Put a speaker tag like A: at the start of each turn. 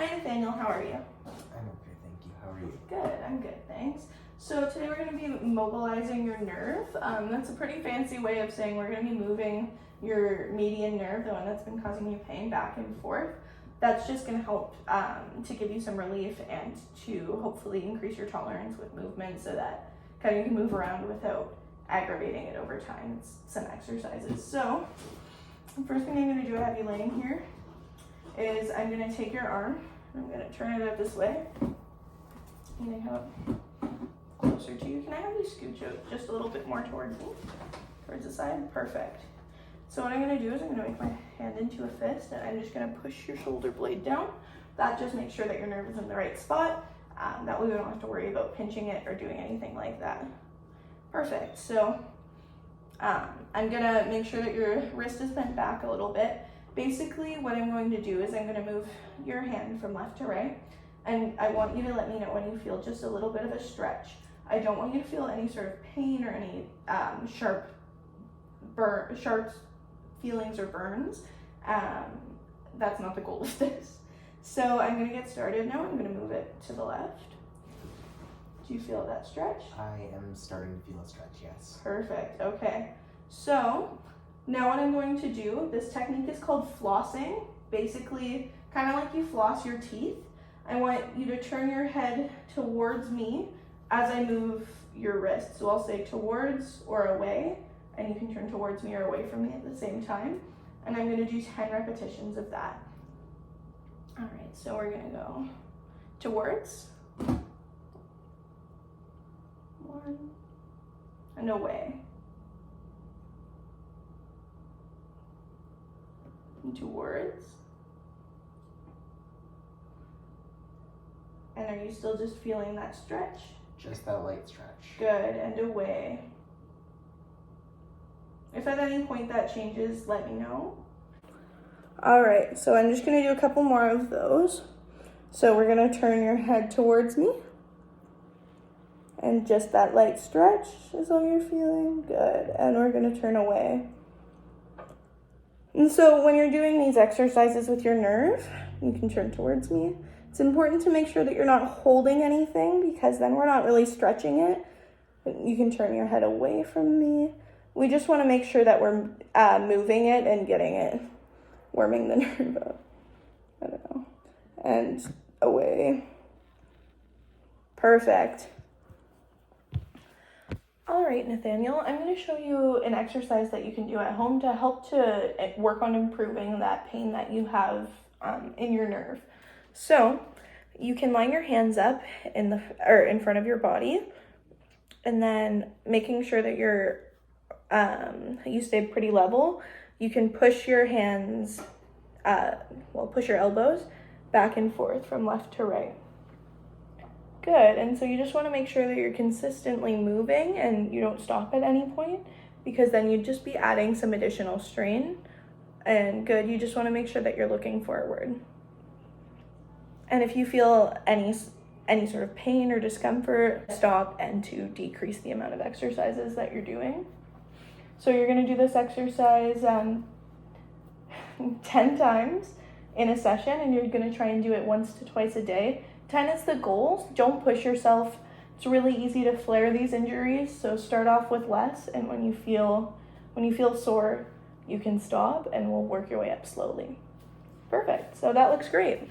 A: Hi Nathaniel, how are you?
B: I'm okay, thank you. How are you?
A: Good, I'm good, thanks. So today we're going to be mobilizing your nerve. That's a pretty fancy way of saying we're going to be moving your median nerve, the one that's been causing you pain, back and forth. That's just going to help to give you some relief and to hopefully increase your tolerance with movement so that kind of you can move around without aggravating it over time. It's some exercises. So the first thing I'm going to do, I have you laying here, is I'm going to take your arm, I'm going to turn it out this way. And I have it closer to you. Can I have you scooch out just a little bit more towards me? Towards the side? Perfect. So what I'm going to do is I'm going to make my hand into a fist and I'm just going to push your shoulder blade down. That just makes sure that your nerve is in the right spot. That way we don't have to worry about pinching it or doing anything like that. Perfect. So I'm going to make sure that your wrist is bent back a little bit. Basically what I'm going to do is I'm going to move your hand from left to right. And I want you to let me know when you feel just a little bit of a stretch. I don't want you to feel any sort of pain or any sharp feelings or burns. That's not the goal of this. So I'm going to get started now. I'm going to move it to the left. Do you feel that stretch?
B: I am starting to feel a stretch, yes.
A: Perfect. Okay. So now what I'm going to do, this technique is called flossing. Basically, kind of like you floss your teeth. I want you to turn your head towards me as I move your wrist. So I'll say towards or away, and you can turn towards me or away from me at the same time. And I'm going to do 10 repetitions of that. All right, so we're going to go towards, 1, and away, and towards. And are you still just feeling that stretch?
B: Just that light stretch.
A: Good, and away. If at any point that changes, let me know. All right, so I'm just gonna do a couple more of those. So we're gonna turn your head towards me. And just that light stretch is all you're feeling. Good, and we're gonna turn away. And so when you're doing these exercises with your nerve, you can turn towards me. It's important to make sure that you're not holding anything because then we're not really stretching it. You can turn your head away from me. We just want to make sure that we're moving it and getting it, warming the nerve up. I don't know. And away. Perfect. All right, Nathaniel, I'm going to show you an exercise that you can do at home to help to work on improving that pain that you have in your nerve. So you can line your hands up in front of your body, and then making sure that you stay pretty level. You can push your hands, push your elbows back and forth from left to right. Good, and so you just want to make sure that you're consistently moving and you don't stop at any point, because then you'd just be adding some additional strain. And good, you just want to make sure that you're looking forward. And if you feel any sort of pain or discomfort, stop and to decrease the amount of exercises that you're doing. So you're going to do this exercise 10 times in a session, and you're going to try and do it once to twice a day. 10 is the goal. Don't push yourself. It's really easy to flare these injuries, so start off with less, and when you feel sore, you can stop and we'll work your way up slowly. Perfect. So that looks great.